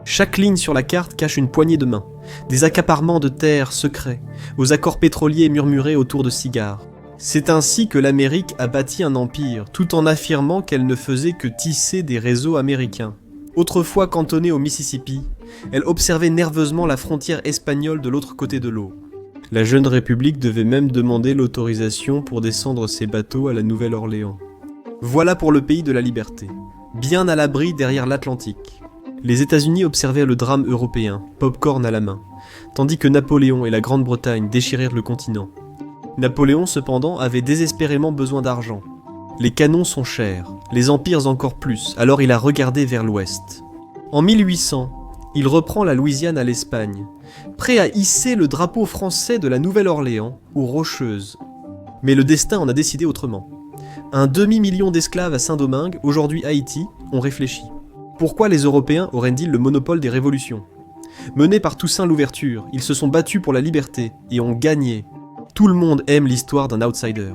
Chaque ligne sur la carte cache une poignée de main, des accaparements de terres secrets, aux accords pétroliers murmurés autour de cigares. C'est ainsi que l'Amérique a bâti un empire, tout en affirmant qu'elle ne faisait que tisser des réseaux américains. Autrefois cantonnée au Mississippi, elle observait nerveusement la frontière espagnole de l'autre côté de l'eau. La jeune République devait même demander l'autorisation pour descendre ses bateaux à la Nouvelle-Orléans. Voilà pour le pays de la liberté, bien à l'abri derrière l'Atlantique. Les États-Unis observaient le drame européen, pop-corn à la main, tandis que Napoléon et la Grande-Bretagne déchirèrent le continent. Napoléon, cependant, avait désespérément besoin d'argent. Les canons sont chers, les empires encore plus, alors il a regardé vers l'ouest. En 1800, il reprend la Louisiane à l'Espagne, prêt à hisser le drapeau français de la Nouvelle-Orléans aux Rocheuses. Mais le destin en a décidé autrement. Un demi-million d'esclaves à Saint-Domingue, aujourd'hui Haïti, ont réfléchi. Pourquoi les Européens auraient-ils le monopole des révolutions ? Menés par Toussaint Louverture, ils se sont battus pour la liberté et ont gagné. Tout le monde aime l'histoire d'un outsider.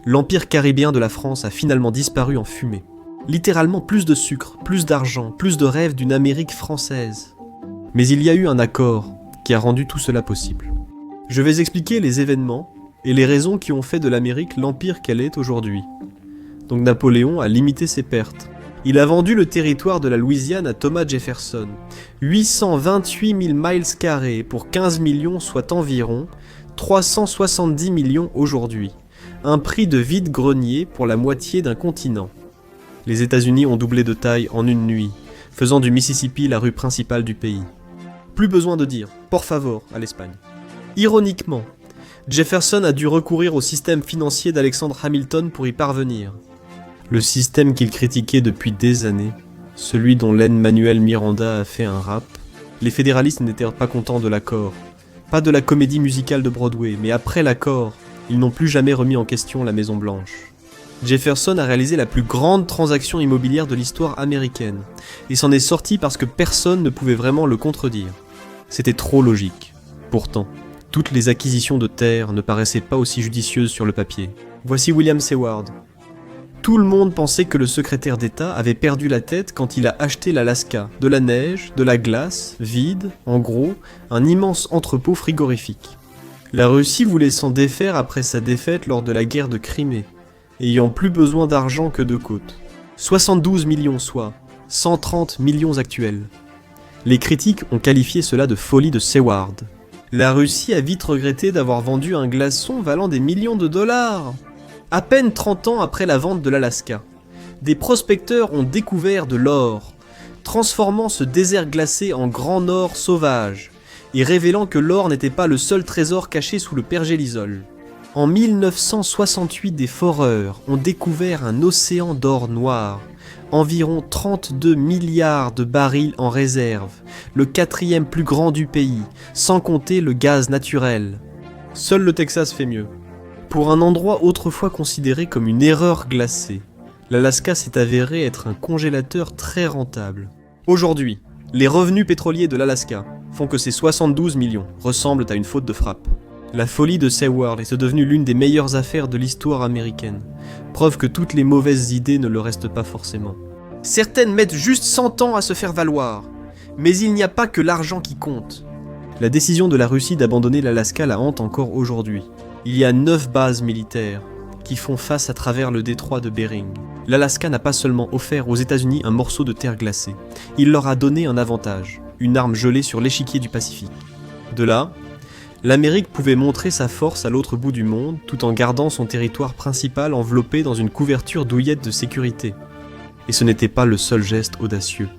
L'empire caribéen de la France a finalement disparu en fumée. Littéralement plus de sucre, plus d'argent, plus de rêves d'une Amérique française. Mais il y a eu un accord qui a rendu tout cela possible. Je vais expliquer les événements et les raisons qui ont fait de l'Amérique l'empire qu'elle est aujourd'hui. Donc Napoléon a limité ses pertes. Il a vendu le territoire de la Louisiane à Thomas Jefferson. 828 000 miles carrés pour 15 millions, soit environ 370 millions aujourd'hui. Un prix de vide-grenier pour la moitié d'un continent. Les États-Unis ont doublé de taille en une nuit, faisant du Mississippi la rue principale du pays. Plus besoin de dire « por favor » à l'Espagne. Ironiquement, Jefferson a dû recourir au système financier d'Alexander Hamilton pour y parvenir. Le système qu'il critiquait depuis des années, celui dont Lin-Manuel Miranda a fait un rap, les fédéralistes n'étaient pas contents de l'accord. Pas de la comédie musicale de Broadway, mais après l'accord, ils n'ont plus jamais remis en question la Maison-Blanche. Jefferson a réalisé la plus grande transaction immobilière de l'histoire américaine, et s'en est sorti parce que personne ne pouvait vraiment le contredire. C'était trop logique. Pourtant, toutes les acquisitions de terres ne paraissaient pas aussi judicieuses sur le papier. Voici William Seward. Tout le monde pensait que le secrétaire d'État avait perdu la tête quand il a acheté l'Alaska, de la neige, de la glace, vide, en gros, un immense entrepôt frigorifique. La Russie voulait s'en défaire après sa défaite lors de la guerre de Crimée, ayant plus besoin d'argent que de côtes. 72 millions soit, 130 millions actuels. Les critiques ont qualifié cela de folie de Seward. La Russie a vite regretté d'avoir vendu un glaçon valant des millions de dollars. À peine 30 ans après la vente de l'Alaska, des prospecteurs ont découvert de l'or, transformant ce désert glacé en grand or sauvage, et révélant que l'or n'était pas le seul trésor caché sous le pergélisol. En 1968, des foreurs ont découvert un océan d'or noir, environ 32 milliards de barils en réserve, le 4e plus grand du pays, sans compter le gaz naturel. Seul le Texas fait mieux. Pour un endroit autrefois considéré comme une erreur glacée, l'Alaska s'est avéré être un congélateur très rentable. Aujourd'hui, les revenus pétroliers de l'Alaska font que ces 72 millions ressemblent à une faute de frappe. La folie de Seward est devenue l'une des meilleures affaires de l'histoire américaine, preuve que toutes les mauvaises idées ne le restent pas forcément. Certaines mettent juste 100 ans à se faire valoir, mais il n'y a pas que l'argent qui compte. La décision de la Russie d'abandonner l'Alaska la hante encore aujourd'hui. Il y a 9 bases militaires qui font face à travers le détroit de Bering. L'Alaska n'a pas seulement offert aux États-Unis un morceau de terre glacée, il leur a donné un avantage, une arme gelée sur l'échiquier du Pacifique. De là, l'Amérique pouvait montrer sa force à l'autre bout du monde tout en gardant son territoire principal enveloppé dans une couverture douillette de sécurité. Et ce n'était pas le seul geste audacieux.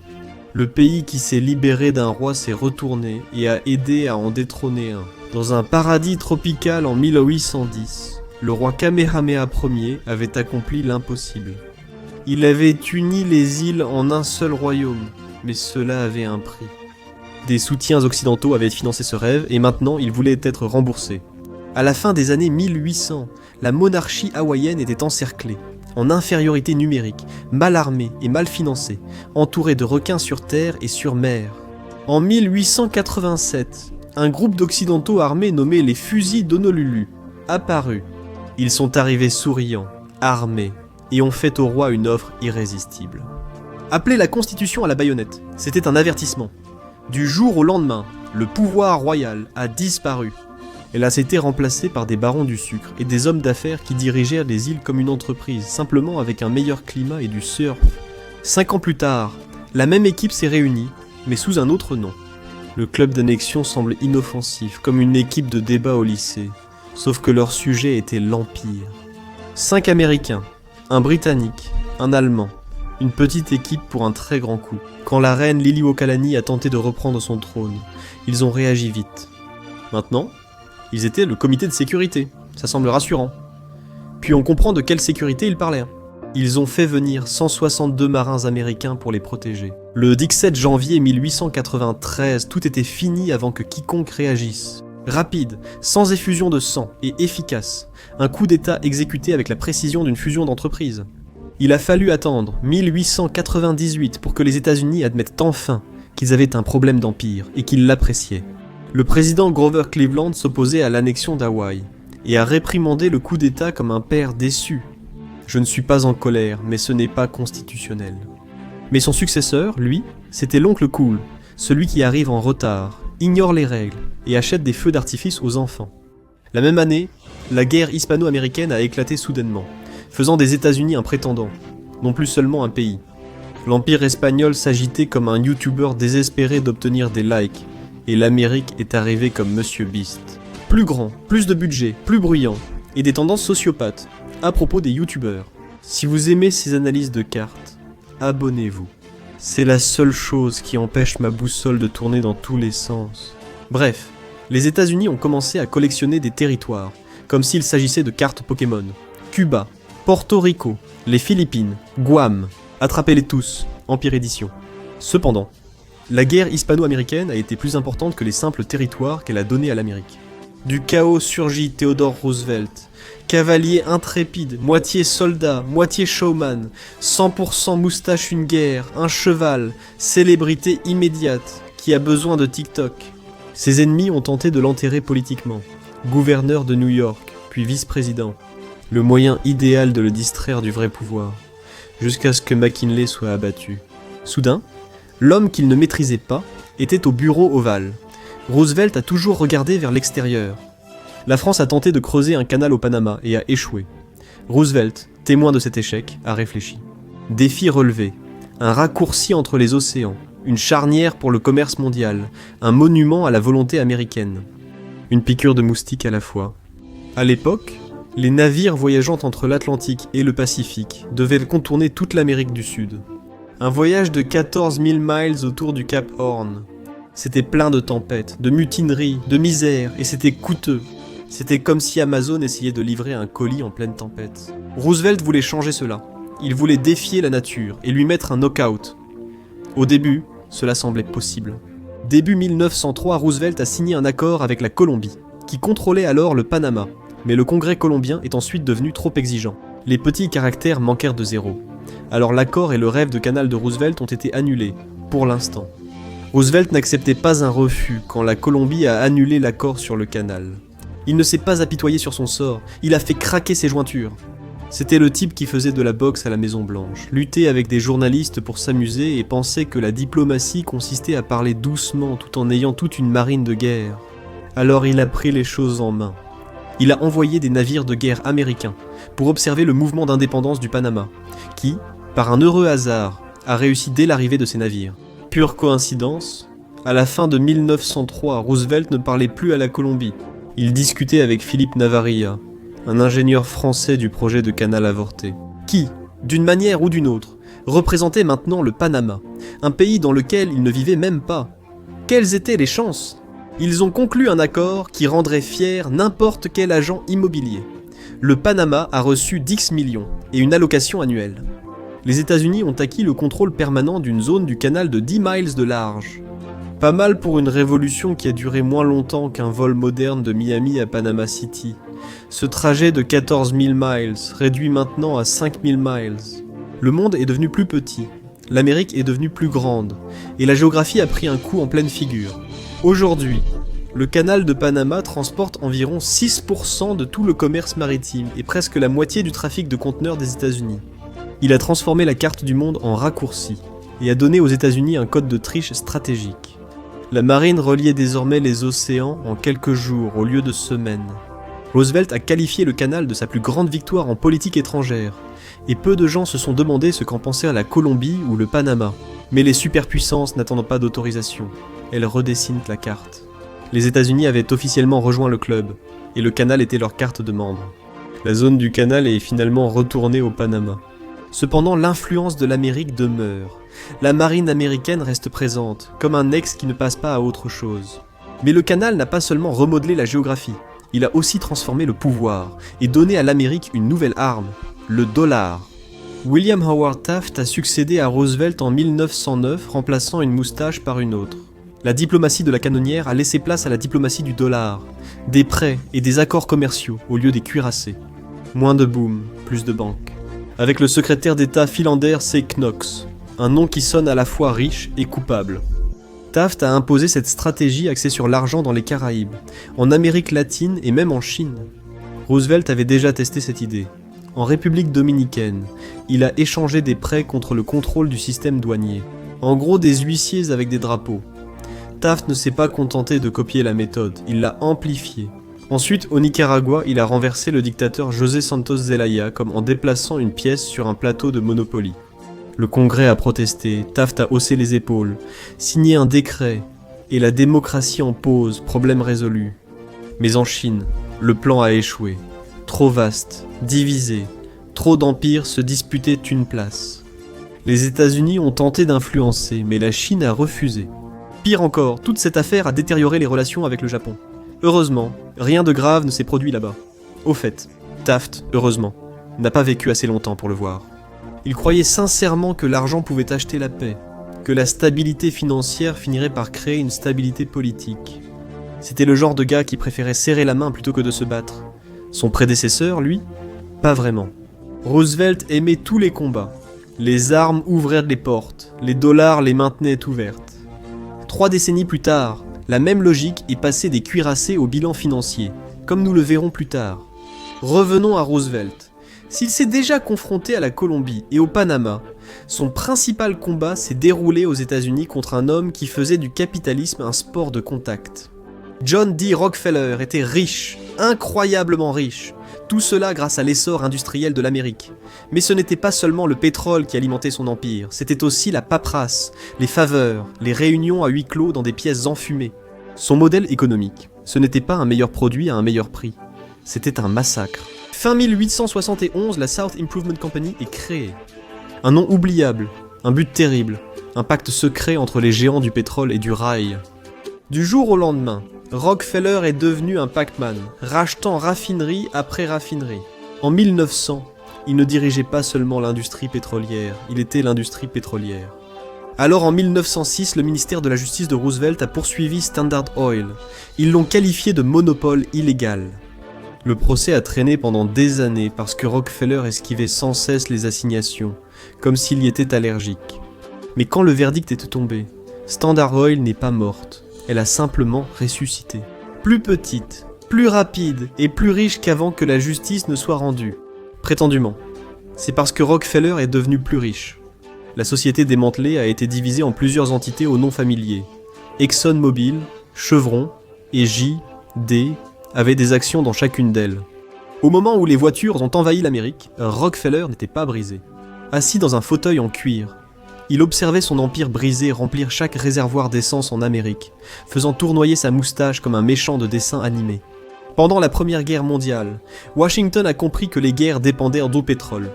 Le pays qui s'est libéré d'un roi s'est retourné et a aidé à en détrôner un. Dans un paradis tropical en 1810, le roi Kamehameha Ier avait accompli l'impossible. Il avait uni les îles en un seul royaume, mais cela avait un prix. Des soutiens occidentaux avaient financé ce rêve et maintenant il voulait être remboursé. À la fin des années 1800, la monarchie hawaïenne était encerclée, en infériorité numérique, mal armée et mal financée, entourée de requins sur terre et sur mer. En 1887, un groupe d'occidentaux armés nommé les Fusils d'Honolulu apparut. Ils sont arrivés souriants, armés, et ont fait au roi une offre irrésistible. Appelée la Constitution à la baïonnette, c'était un avertissement. Du jour au lendemain, le pouvoir royal a disparu. Elle a été remplacée par des barons du sucre et des hommes d'affaires qui dirigèrent les îles comme une entreprise, simplement avec un meilleur climat et du surf. 5 ans plus tard, la même équipe s'est réunie, mais sous un autre nom. Le club d'annexion semble inoffensif, comme une équipe de débat au lycée, sauf que leur sujet était l'Empire. 5 Américains, un Britannique, un Allemand, une petite équipe pour un très grand coup. Quand la reine Liliuokalani a tenté de reprendre son trône, ils ont réagi vite. Maintenant, ils étaient le comité de sécurité, ça semble rassurant. Puis on comprend de quelle sécurité ils parlaient. Ils ont fait venir 162 marins américains pour les protéger. Le 17 janvier 1893, tout était fini avant que quiconque réagisse. Rapide, sans effusion de sang et efficace, un coup d'État exécuté avec la précision d'une fusion d'entreprises. Il a fallu attendre 1898 pour que les États-Unis admettent enfin qu'ils avaient un problème d'empire et qu'ils l'appréciaient. Le président Grover Cleveland s'opposait à l'annexion d'Hawaï et a réprimandé le coup d'État comme un père déçu. Je ne suis pas en colère, mais ce n'est pas constitutionnel. Mais son successeur, lui, c'était l'oncle Cool, celui qui arrive en retard, ignore les règles et achète des feux d'artifice aux enfants. La même année, la guerre hispano-américaine a éclaté soudainement, faisant des États-Unis un prétendant, non plus seulement un pays. L'Empire espagnol s'agitait comme un YouTuber désespéré d'obtenir des likes, et l'Amérique est arrivée comme Monsieur Beast. Plus grand, plus de budget, plus bruyant, et des tendances sociopathes, à propos des YouTubers. Si vous aimez ces analyses de cartes, abonnez-vous. C'est la seule chose qui empêche ma boussole de tourner dans tous les sens. Bref, les États-Unis ont commencé à collectionner des territoires, comme s'il s'agissait de cartes Pokémon. Cuba, Porto Rico, les Philippines, Guam, attrapez-les tous, Empire Édition. Cependant, la guerre hispano-américaine a été plus importante que les simples territoires qu'elle a donnés à l'Amérique. Du chaos surgit Theodore Roosevelt, cavalier intrépide, moitié soldat, moitié showman, 100% moustache une guerre, un cheval, célébrité immédiate, qui a besoin de TikTok. Ses ennemis ont tenté de l'enterrer politiquement, gouverneur de New York, puis vice-président, le moyen idéal de le distraire du vrai pouvoir, jusqu'à ce que McKinley soit abattu. Soudain, l'homme qu'il ne maîtrisait pas était au bureau ovale. Roosevelt a toujours regardé vers l'extérieur. La France a tenté de creuser un canal au Panama et a échoué. Roosevelt, témoin de cet échec, a réfléchi. Défi relevé, un raccourci entre les océans, une charnière pour le commerce mondial, un monument à la volonté américaine. Une piqûre de moustique à la fois. À l'époque, les navires voyageant entre l'Atlantique et le Pacifique devaient contourner toute l'Amérique du Sud. Un voyage de 14 000 miles autour du Cap Horn. C'était plein de tempêtes, de mutineries, de misère, et c'était coûteux. C'était comme si Amazon essayait de livrer un colis en pleine tempête. Roosevelt voulait changer cela. Il voulait défier la nature et lui mettre un knock-out. Au début, cela semblait possible. Début 1903, Roosevelt a signé un accord avec la Colombie, qui contrôlait alors le Panama, mais le Congrès colombien est ensuite devenu trop exigeant. Les petits caractères manquèrent de zéro. Alors l'accord et le rêve de canal de Roosevelt ont été annulés, pour l'instant. Roosevelt n'acceptait pas un refus quand la Colombie a annulé l'accord sur le canal. Il ne s'est pas apitoyé sur son sort, il a fait craquer ses jointures. C'était le type qui faisait de la boxe à la Maison Blanche, luttait avec des journalistes pour s'amuser et pensait que la diplomatie consistait à parler doucement tout en ayant toute une marine de guerre. Alors il a pris les choses en main. Il a envoyé des navires de guerre américains pour observer le mouvement d'indépendance du Panama, qui, par un heureux hasard, a réussi dès l'arrivée de ces navires. Pure coïncidence, à la fin de 1903, Roosevelt ne parlait plus à la Colombie. Il discutait avec Philippe Navarilla, un ingénieur français du projet de canal avorté, qui, d'une manière ou d'une autre, représentait maintenant le Panama, un pays dans lequel il ne vivait même pas. Quelles étaient les chances ? Ils ont conclu un accord qui rendrait fier n'importe quel agent immobilier. Le Panama a reçu 10 millions et une allocation annuelle. Les États-Unis ont acquis le contrôle permanent d'une zone du canal de 10 miles de large. Pas mal pour une révolution qui a duré moins longtemps qu'un vol moderne de Miami à Panama City. Ce trajet de 14 000 miles réduit maintenant à 5 000 miles. Le monde est devenu plus petit, l'Amérique est devenue plus grande, et la géographie a pris un coup en pleine figure. Aujourd'hui, le canal de Panama transporte environ 6% de tout le commerce maritime et presque la moitié du trafic de conteneurs des États-Unis. Il a transformé la carte du monde en raccourci et a donné aux États-Unis un code de triche stratégique. La marine reliait désormais les océans en quelques jours au lieu de semaines. Roosevelt a qualifié le canal de sa plus grande victoire en politique étrangère, et peu de gens se sont demandé ce qu'en pensait la Colombie ou le Panama. Mais les superpuissances n'attendent pas d'autorisation, elles redessinent la carte. Les États-Unis avaient officiellement rejoint le club, et le canal était leur carte de membre. La zone du canal est finalement retournée au Panama. Cependant, l'influence de l'Amérique demeure. La marine américaine reste présente, comme un ex qui ne passe pas à autre chose. Mais le canal n'a pas seulement remodelé la géographie, il a aussi transformé le pouvoir, et donné à l'Amérique une nouvelle arme, le dollar. William Howard Taft a succédé à Roosevelt en 1909, remplaçant une moustache par une autre. La diplomatie de la canonnière a laissé place à la diplomatie du dollar, des prêts et des accords commerciaux au lieu des cuirassés. Moins de boom, plus de banques. Avec le secrétaire d'État Philander C. Knox, un nom qui sonne à la fois riche et coupable. Taft a imposé cette stratégie axée sur l'argent dans les Caraïbes, en Amérique latine et même en Chine. Roosevelt avait déjà testé cette idée. En République dominicaine, il a échangé des prêts contre le contrôle du système douanier. En gros, des huissiers avec des drapeaux. Taft ne s'est pas contenté de copier la méthode, il l'a amplifiée. Ensuite, au Nicaragua, il a renversé le dictateur José Santos Zelaya comme en déplaçant une pièce sur un plateau de Monopoly. Le Congrès a protesté, Taft a haussé les épaules, signé un décret, et la démocratie en pause, problème résolu. Mais en Chine, le plan a échoué. Trop vaste, divisé, trop d'empires se disputaient une place. Les États-Unis ont tenté d'influencer, mais la Chine a refusé. Pire encore, toute cette affaire a détérioré les relations avec le Japon. Heureusement, rien de grave ne s'est produit là-bas. Au fait, Taft, heureusement, n'a pas vécu assez longtemps pour le voir. Il croyait sincèrement que l'argent pouvait acheter la paix, que la stabilité financière finirait par créer une stabilité politique. C'était le genre de gars qui préférait serrer la main plutôt que de se battre. Son prédécesseur, lui, pas vraiment. Roosevelt aimait tous les combats. Les armes ouvraient les portes, les dollars les maintenaient ouvertes. 3 décennies plus tard, la même logique est passée des cuirassés au bilan financier, comme nous le verrons plus tard. Revenons à Roosevelt. S'il s'est déjà confronté à la Colombie et au Panama, son principal combat s'est déroulé aux États-Unis contre un homme qui faisait du capitalisme un sport de contact. John D. Rockefeller était riche, incroyablement riche, tout cela grâce à l'essor industriel de l'Amérique. Mais ce n'était pas seulement le pétrole qui alimentait son empire, c'était aussi la paperasse, les faveurs, les réunions à huis clos dans des pièces enfumées. Son modèle économique, ce n'était pas un meilleur produit à un meilleur prix, c'était un massacre. Fin 1871, la South Improvement Company est créée. Un nom oubliable, un but terrible, un pacte secret entre les géants du pétrole et du rail. Du jour au lendemain, Rockefeller est devenu un Pac-Man, rachetant raffinerie après raffinerie. En 1900, il ne dirigeait pas seulement l'industrie pétrolière, il était l'industrie pétrolière. Alors en 1906, le ministère de la Justice de Roosevelt a poursuivi Standard Oil. Ils l'ont qualifié de monopole illégal. Le procès a traîné pendant des années parce que Rockefeller esquivait sans cesse les assignations, comme s'il y était allergique. Mais quand le verdict était tombé, Standard Oil n'est pas morte, elle a simplement ressuscité. Plus petite, plus rapide et plus riche qu'avant que la justice ne soit rendue. Prétendument. C'est parce que Rockefeller est devenu plus riche. La société démantelée a été divisée en plusieurs entités aux noms familiers. ExxonMobil, Chevron et J.D. avaient des actions dans chacune d'elles. Au moment où les voitures ont envahi l'Amérique, Rockefeller n'était pas brisé. Assis dans un fauteuil en cuir, il observait son empire brisé remplir chaque réservoir d'essence en Amérique, faisant tournoyer sa moustache comme un méchant de dessin animé. Pendant la Première Guerre mondiale, Washington a compris que les guerres dépendaient d'eau pétrole.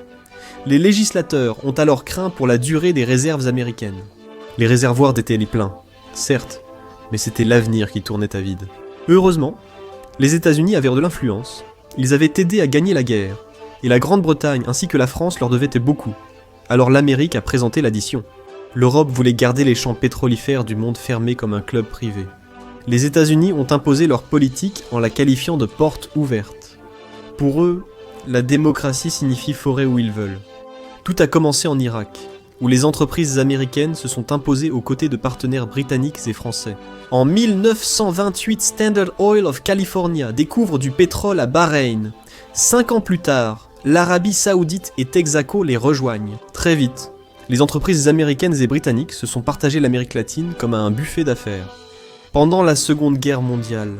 Les législateurs ont alors craint pour la durée des réserves américaines. Les réservoirs étaient pleins, certes, mais c'était l'avenir qui tournait à vide. Heureusement, les États-Unis avaient de l'influence, ils avaient aidé à gagner la guerre, et la Grande-Bretagne ainsi que la France leur devaient beaucoup. Alors l'Amérique a présenté l'addition. L'Europe voulait garder les champs pétrolifères du monde fermés comme un club privé. Les États-Unis ont imposé leur politique en la qualifiant de porte ouverte. Pour eux, la démocratie signifie forer où ils veulent. Tout a commencé en Irak, où les entreprises américaines se sont imposées aux côtés de partenaires britanniques et français. En 1928, Standard Oil of California découvre du pétrole à Bahreïn. 5 ans plus tard, l'Arabie Saoudite et Texaco les rejoignent. Très vite, les entreprises américaines et britanniques se sont partagées l'Amérique latine comme à un buffet d'affaires. Pendant la Seconde Guerre mondiale,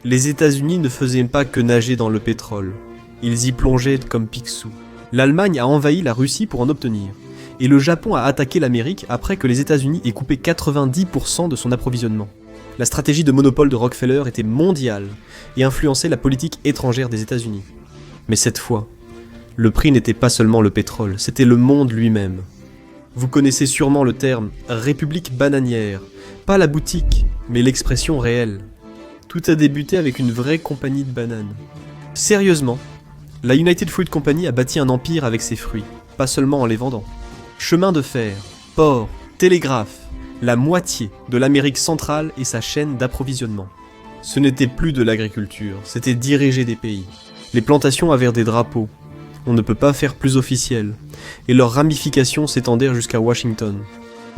les États-Unis ne faisaient pas que nager dans le pétrole. Ils y plongeaient comme Picsou. L'Allemagne a envahi la Russie pour en obtenir. Et le Japon a attaqué l'Amérique après que les États-Unis aient coupé 90% de son approvisionnement. La stratégie de monopole de Rockefeller était mondiale et influençait la politique étrangère des États-Unis. Mais cette fois, le prix n'était pas seulement le pétrole, c'était le monde lui-même. Vous connaissez sûrement le terme « république bananière », pas la boutique, mais l'expression réelle. Tout a débuté avec une vraie compagnie de bananes. Sérieusement, la United Fruit Company a bâti un empire avec ses fruits, pas seulement en les vendant. Chemin de fer, port, télégraphe, la moitié de l'Amérique centrale et sa chaîne d'approvisionnement. Ce n'était plus de l'agriculture, c'était diriger des pays. Les plantations avaient des drapeaux, on ne peut pas faire plus officiel, et leurs ramifications s'étendèrent jusqu'à Washington.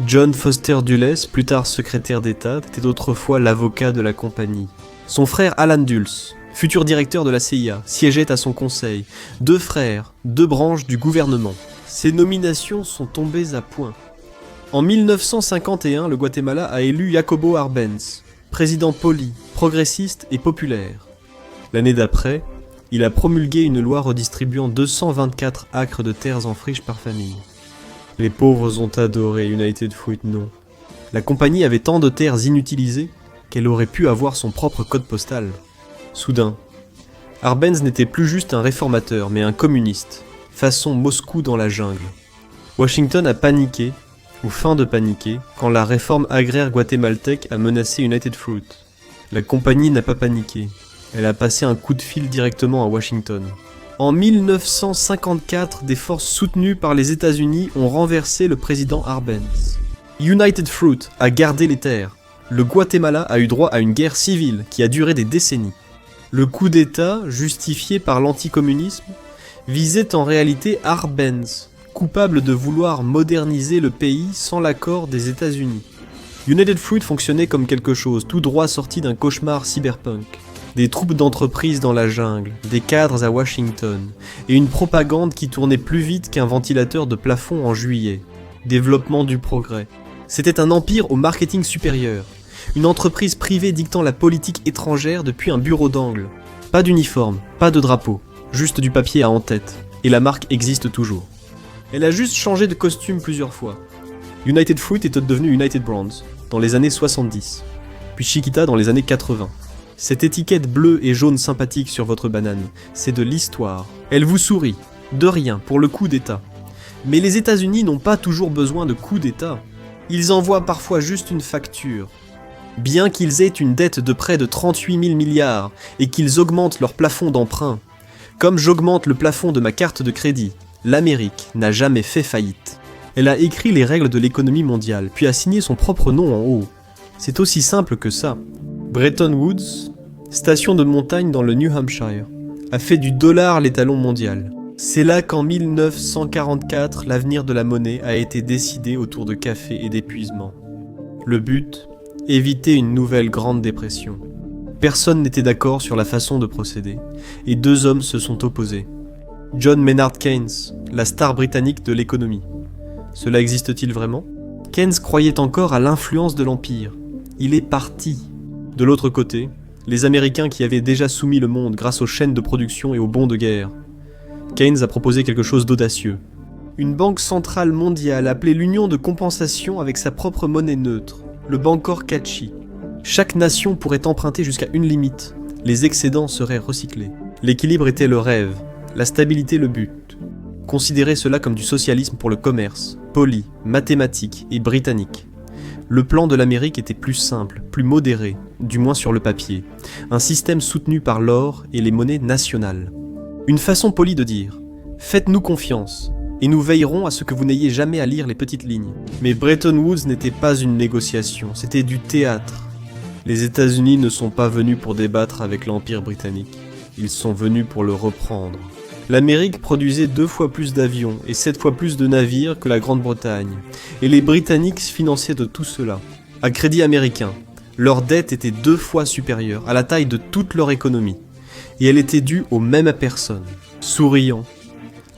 John Foster Dulles, plus tard secrétaire d'État, était autrefois l'avocat de la compagnie. Son frère Alan Dulles, futur directeur de la CIA, siégeait à son conseil. 2 frères, 2 branches du gouvernement. Ces nominations sont tombées à point. En 1951, le Guatemala a élu Jacobo Arbenz, président poli, progressiste et populaire. L'année d'après, il a promulgué une loi redistribuant 224 acres de terres en friche par famille. Les pauvres ont adoré United Fruit, non. La compagnie avait tant de terres inutilisées qu'elle aurait pu avoir son propre code postal. Soudain, Arbenz n'était plus juste un réformateur, mais un communiste, façon Moscou dans la jungle. Washington a paniqué, ou feint de paniquer, quand la réforme agraire guatémaltèque a menacé United Fruit. La compagnie n'a pas paniqué, elle a passé un coup de fil directement à Washington. En 1954, des forces soutenues par les États-Unis ont renversé le président Arbenz. United Fruit a gardé les terres. Le Guatemala a eu droit à une guerre civile qui a duré des décennies. Le coup d'État, justifié par l'anticommunisme, visait en réalité Arbenz, coupable de vouloir moderniser le pays sans l'accord des États-Unis. United Fruit fonctionnait comme quelque chose tout droit sorti d'un cauchemar cyberpunk. Des troupes d'entreprises dans la jungle, des cadres à Washington, et une propagande qui tournait plus vite qu'un ventilateur de plafond en juillet. Développement du progrès. C'était un empire au marketing supérieur. Une entreprise privée dictant la politique étrangère depuis un bureau d'angle. Pas d'uniforme, pas de drapeau, juste du papier à en-tête. Et la marque existe toujours. Elle a juste changé de costume plusieurs fois. United Fruit était devenue United Brands dans les années 70, puis Chiquita dans les années 80. Cette étiquette bleue et jaune sympathique sur votre banane, c'est de l'histoire. Elle vous sourit, de rien, pour le coup d'État. Mais les États-Unis n'ont pas toujours besoin de coups d'État. Ils envoient parfois juste une facture. Bien qu'ils aient une dette de près de 38 000 milliards et qu'ils augmentent leur plafond d'emprunt, comme j'augmente le plafond de ma carte de crédit, l'Amérique n'a jamais fait faillite. Elle a écrit les règles de l'économie mondiale, puis a signé son propre nom en haut. C'est aussi simple que ça. Bretton Woods, station de montagne dans le New Hampshire, a fait du dollar l'étalon mondial. C'est là qu'en 1944, l'avenir de la monnaie a été décidé autour de café et d'épuisement. Le but, éviter une nouvelle grande dépression. Personne n'était d'accord sur la façon de procéder, et 2 hommes se sont opposés. John Maynard Keynes, la star britannique de l'économie. Cela existe-t-il vraiment ? Keynes croyait encore à l'influence de l'Empire. Il est parti. De l'autre côté, les Américains qui avaient déjà soumis le monde grâce aux chaînes de production et aux bons de guerre. Keynes a proposé quelque chose d'audacieux. Une banque centrale mondiale appelée l'Union de compensation avec sa propre monnaie neutre, le Bancor Catchy. Chaque nation pourrait emprunter jusqu'à une limite. Les excédents seraient recyclés. L'équilibre était le rêve, la stabilité le but. Considérez cela comme du socialisme pour le commerce, poli, mathématique et britannique. Le plan de l'Amérique était plus simple, plus modéré, du moins sur le papier. Un système soutenu par l'or et les monnaies nationales. Une façon polie de dire « Faites-nous confiance, et nous veillerons à ce que vous n'ayez jamais à lire les petites lignes. » Mais Bretton Woods n'était pas une négociation, c'était du théâtre. Les États-Unis ne sont pas venus pour débattre avec l'Empire britannique, ils sont venus pour le reprendre. L'Amérique produisait 2 fois plus d'avions et 7 fois plus de navires que la Grande-Bretagne, et les Britanniques finançaient de tout cela. À crédit américain, leur dette était 2 fois supérieure à la taille de toute leur économie, et elle était due aux mêmes personnes. Souriant,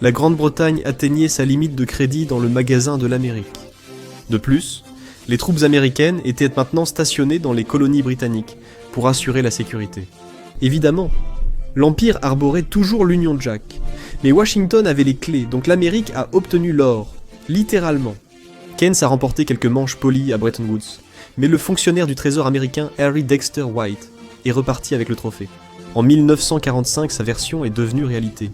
la Grande-Bretagne atteignait sa limite de crédit dans le magasin de l'Amérique. De plus, Les troupes américaines étaient maintenant stationnées dans les colonies britanniques pour assurer la sécurité. Évidemment, l'Empire arborait toujours l'Union Jack, mais Washington avait les clés, donc l'Amérique a obtenu l'or, littéralement. Keynes a remporté quelques manches polies à Bretton Woods, mais le fonctionnaire du Trésor américain Harry Dexter White est reparti avec le trophée. En 1945, sa version est devenue réalité.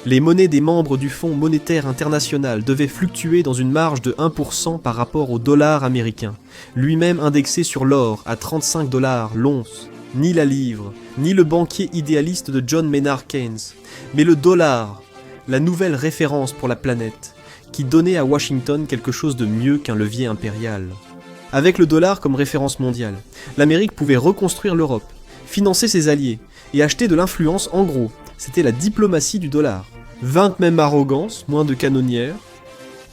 Les monnaies des membres du Fonds monétaire international devaient fluctuer dans une marge de 1% par rapport au dollar américain, lui-même indexé sur l'or à 35 $ l'once. Ni la livre, ni le banquier idéaliste de John Maynard Keynes, mais le dollar, la nouvelle référence pour la planète, qui donnait à Washington quelque chose de mieux qu'un levier impérial. Avec le dollar comme référence mondiale, l'Amérique pouvait reconstruire l'Europe, financer ses alliés et acheter de l'influence en gros. C'était la diplomatie du dollar. 20 même arrogance, moins de canonnières.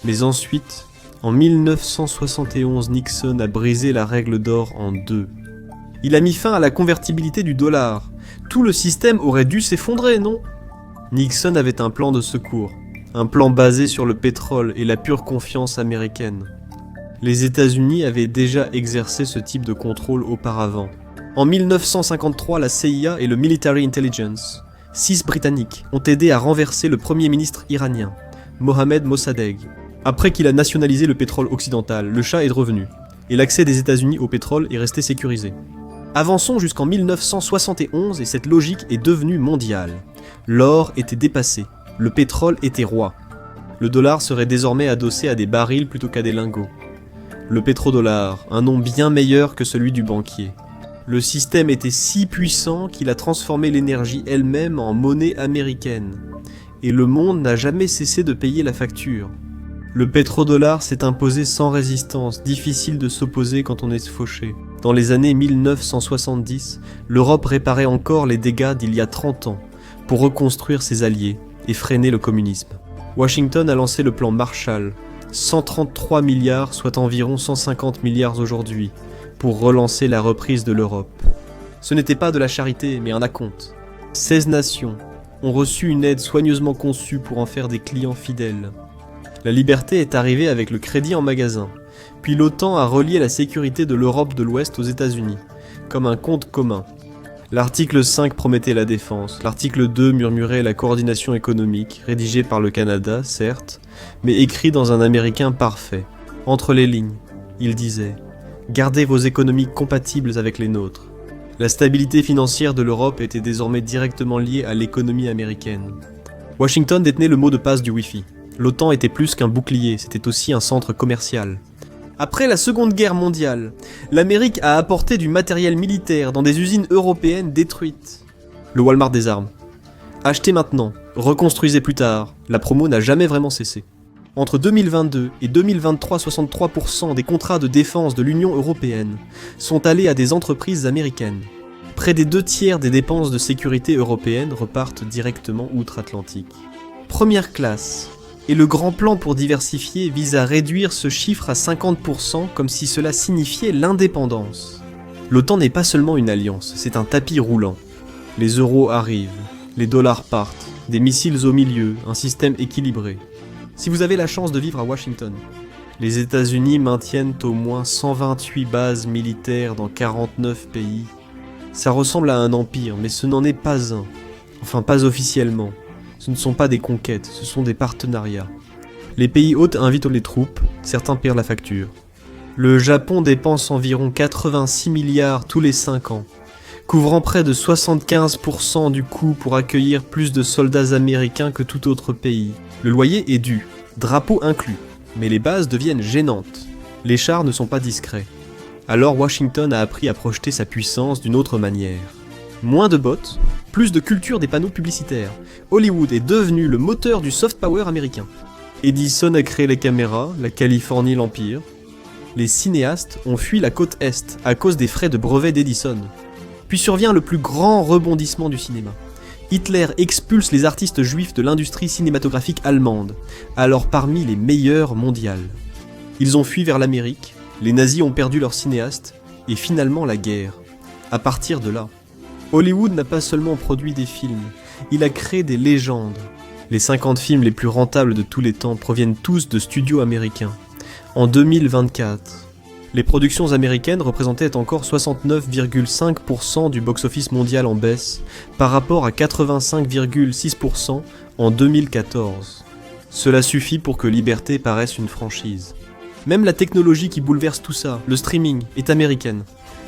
Mais ensuite, en 1971, Nixon a brisé la règle d'or en deux. Il a mis fin à la convertibilité du dollar. Tout le système aurait dû s'effondrer, non ? Nixon avait un plan de secours. Un plan basé sur le pétrole et la pure confiance américaine. Les États-Unis avaient déjà exercé ce type de contrôle auparavant. En 1953, la CIA et le Military Intelligence, 6 Britanniques, ont aidé à renverser le premier ministre iranien, Mohammad Mossadegh. Après qu'il a nationalisé le pétrole occidental, le Shah est revenu, et l'accès des États-Unis au pétrole est resté sécurisé. Avançons jusqu'en 1971 et cette logique est devenue mondiale. L'or était dépassé, le pétrole était roi. Le dollar serait désormais adossé à des barils plutôt qu'à des lingots. Le pétrodollar, un nom bien meilleur que celui du banquier. Le système était si puissant qu'il a transformé l'énergie elle-même en monnaie américaine. Et le monde n'a jamais cessé de payer la facture. Le pétrodollar s'est imposé sans résistance, difficile de s'opposer quand on est fauché. Dans les années 1970, l'Europe réparait encore les dégâts d'il y a 30 ans, pour reconstruire ses alliés et freiner le communisme. Washington a lancé le plan Marshall, 133 milliards, soit environ 150 milliards aujourd'hui, pour relancer la reprise de l'Europe. Ce n'était pas de la charité, mais un acompte. 16 nations ont reçu une aide soigneusement conçue pour en faire des clients fidèles. La liberté est arrivée avec le crédit en magasin, puis l'OTAN a relié la sécurité de l'Europe de l'Ouest aux États-Unis, comme un compte commun. L'article 5 promettait la défense, l'article 2 murmurait la coordination économique, rédigé par le Canada, certes, mais écrit dans un américain parfait. Entre les lignes, il disait « Gardez vos économies compatibles avec les nôtres ». La stabilité financière de l'Europe était désormais directement liée à l'économie américaine. Washington détenait le mot de passe du Wi-Fi. L'OTAN était plus qu'un bouclier, c'était aussi un centre commercial. Après la Seconde Guerre mondiale, l'Amérique a apporté du matériel militaire dans des usines européennes détruites. Le Walmart des armes. Achetez maintenant, reconstruisez plus tard, la promo n'a jamais vraiment cessé. Entre 2022 et 2023, 63% des contrats de défense de l'Union européenne sont allés à des entreprises américaines. Près des 2/3 des dépenses de sécurité européennes repartent directement outre-Atlantique. Première classe. Et le grand plan pour diversifier vise à réduire ce chiffre à 50% comme si cela signifiait l'indépendance. L'OTAN n'est pas seulement une alliance, c'est un tapis roulant. Les euros arrivent, les dollars partent, des missiles au milieu, un système équilibré. Si vous avez la chance de vivre à Washington, les États-Unis maintiennent au moins 128 bases militaires dans 49 pays. Ça ressemble à un empire, mais ce n'en est pas un. Enfin, pas officiellement. Ce ne sont pas des conquêtes, ce sont des partenariats. Les pays hôtes invitent les troupes, certains perdent la facture. Le Japon dépense environ 86 milliards tous les 5 ans, couvrant près de 75% du coût pour accueillir plus de soldats américains que tout autre pays. Le loyer est dû, drapeau inclus, mais les bases deviennent gênantes. Les chars ne sont pas discrets. Alors Washington a appris à projeter sa puissance d'une autre manière. Moins de bots, plus de culture des panneaux publicitaires. Hollywood est devenu le moteur du soft power américain. Edison a créé les caméras, la Californie l'Empire. Les cinéastes ont fui la côte Est à cause des frais de brevet d'Edison. Puis survient le plus grand rebondissement du cinéma. Hitler expulse les artistes juifs de l'industrie cinématographique allemande, alors parmi les meilleurs mondiales. Ils ont fui vers l'Amérique, les nazis ont perdu leurs cinéastes, et finalement la guerre. À partir de là, Hollywood n'a pas seulement produit des films, il a créé des légendes. Les 50 films les plus rentables de tous les temps proviennent tous de studios américains. En 2024, Les productions américaines représentaient encore 69,5% du box-office mondial en baisse, par rapport à 85,6% en 2014. Cela suffit pour que Liberté paraisse une franchise. Même la technologie qui bouleverse tout ça, le streaming, est américaine.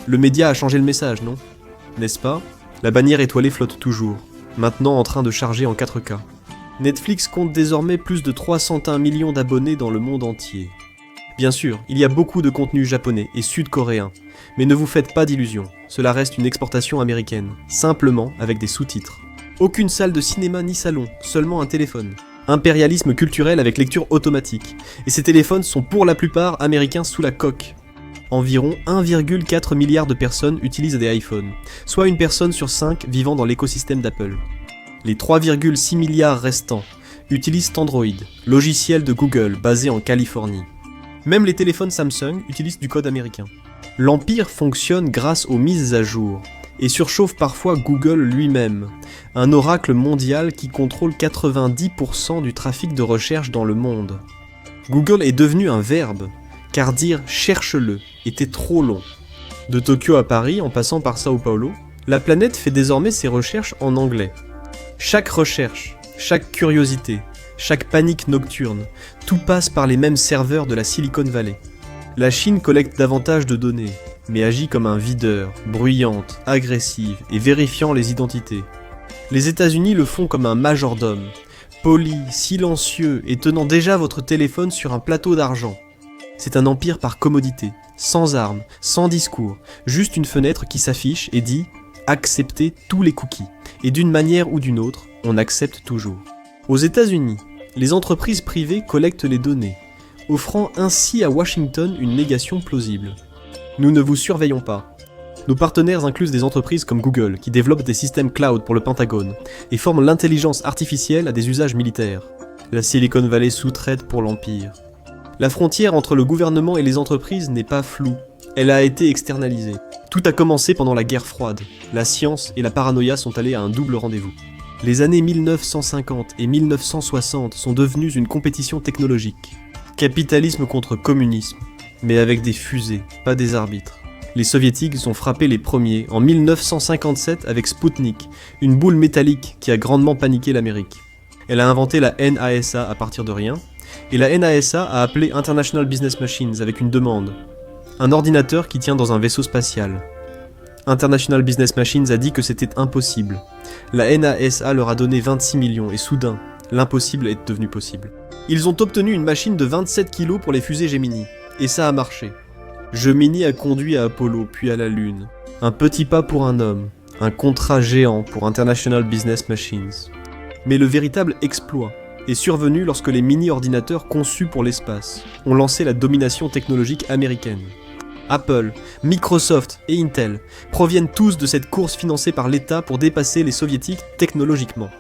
Le média a changé le message, non? N'est-ce pas? La bannière étoilée flotte toujours, maintenant en train de charger en 4K. Netflix compte désormais plus de 301 millions d'abonnés dans le monde entier. Bien sûr, il y a beaucoup de contenu japonais et sud-coréen, mais ne vous faites pas d'illusions, cela reste une exportation américaine, simplement avec des sous-titres. Aucune salle de cinéma ni salon, seulement un téléphone. Impérialisme culturel avec lecture automatique, et ces téléphones sont pour la plupart américains sous la coque. Environ 1,4 milliard de personnes utilisent des iPhones, soit une personne sur 5 vivant dans l'écosystème d'Apple. Les 3,6 milliards restants utilisent Android, logiciel de Google basé en Californie. Même les téléphones Samsung utilisent du code américain. L'Empire fonctionne grâce aux mises à jour, et surchauffe parfois Google lui-même, un oracle mondial qui contrôle 90% du trafic de recherche dans le monde. Google est devenu un verbe, car dire « cherche-le » était trop long. De Tokyo à Paris, en passant par Sao Paulo, la planète fait désormais ses recherches en anglais. Chaque recherche, chaque curiosité, chaque panique nocturne, tout passe par les mêmes serveurs de la Silicon Valley. La Chine collecte davantage de données, mais agit comme un videur, bruyante, agressive et vérifiant les identités. Les États-Unis le font comme un majordome, poli, silencieux et tenant déjà votre téléphone sur un plateau d'argent. C'est un empire par commodité, sans armes, sans discours, juste une fenêtre qui s'affiche et dit « Acceptez tous les cookies ». Et d'une manière ou d'une autre, on accepte toujours. Aux États-Unis, les entreprises privées collectent les données, offrant ainsi à Washington une négation plausible. Nous ne vous surveillons pas. Nos partenaires inclusent des entreprises comme Google, qui développent des systèmes cloud pour le Pentagone, et forment l'intelligence artificielle à des usages militaires. La Silicon Valley sous-traite pour l'Empire. La frontière entre le gouvernement et les entreprises n'est pas floue, elle a été externalisée. Tout a commencé pendant la guerre froide. La science et la paranoïa sont allées à un double rendez-vous. Les années 1950 et 1960 sont devenues une compétition technologique. Capitalisme contre communisme, mais avec des fusées, pas des arbitres. Les soviétiques ont frappé les premiers en 1957 avec Sputnik, une boule métallique qui a grandement paniqué l'Amérique. Elle a inventé la NASA à partir de rien, et la NASA a appelé International Business Machines avec une demande. Un ordinateur qui tient dans un vaisseau spatial. International Business Machines a dit que c'était impossible. La NASA leur a donné 26 millions et soudain, l'impossible est devenu possible. Ils ont obtenu une machine de 27 kg pour les fusées Gemini, et ça a marché. Gemini a conduit à Apollo, puis à la Lune. Un petit pas pour un homme, un contrat géant pour International Business Machines. Mais le véritable exploit est survenu lorsque les mini-ordinateurs conçus pour l'espace ont lancé la domination technologique américaine. Apple, Microsoft et Intel proviennent tous de cette course financée par l'État pour dépasser les soviétiques technologiquement.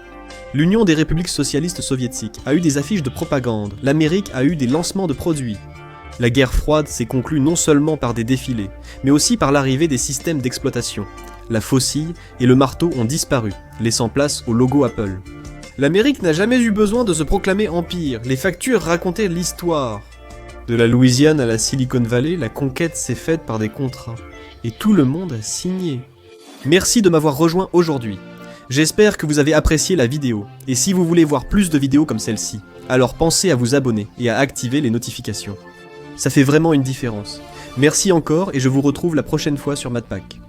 L'Union des républiques socialistes soviétiques a eu des affiches de propagande, l'Amérique a eu des lancements de produits. La guerre froide s'est conclue non seulement par des défilés, mais aussi par l'arrivée des systèmes d'exploitation. La faucille et le marteau ont disparu, laissant place au logo Apple. L'Amérique n'a jamais eu besoin de se proclamer empire, les factures racontaient l'histoire. De la Louisiane à la Silicon Valley, la conquête s'est faite par des contrats, et tout le monde a signé. Merci de m'avoir rejoint aujourd'hui. J'espère que vous avez apprécié la vidéo, et si vous voulez voir plus de vidéos comme celle-ci, alors pensez à vous abonner et à activer les notifications. Ça fait vraiment une différence. Merci encore et je vous retrouve la prochaine fois sur MatPack.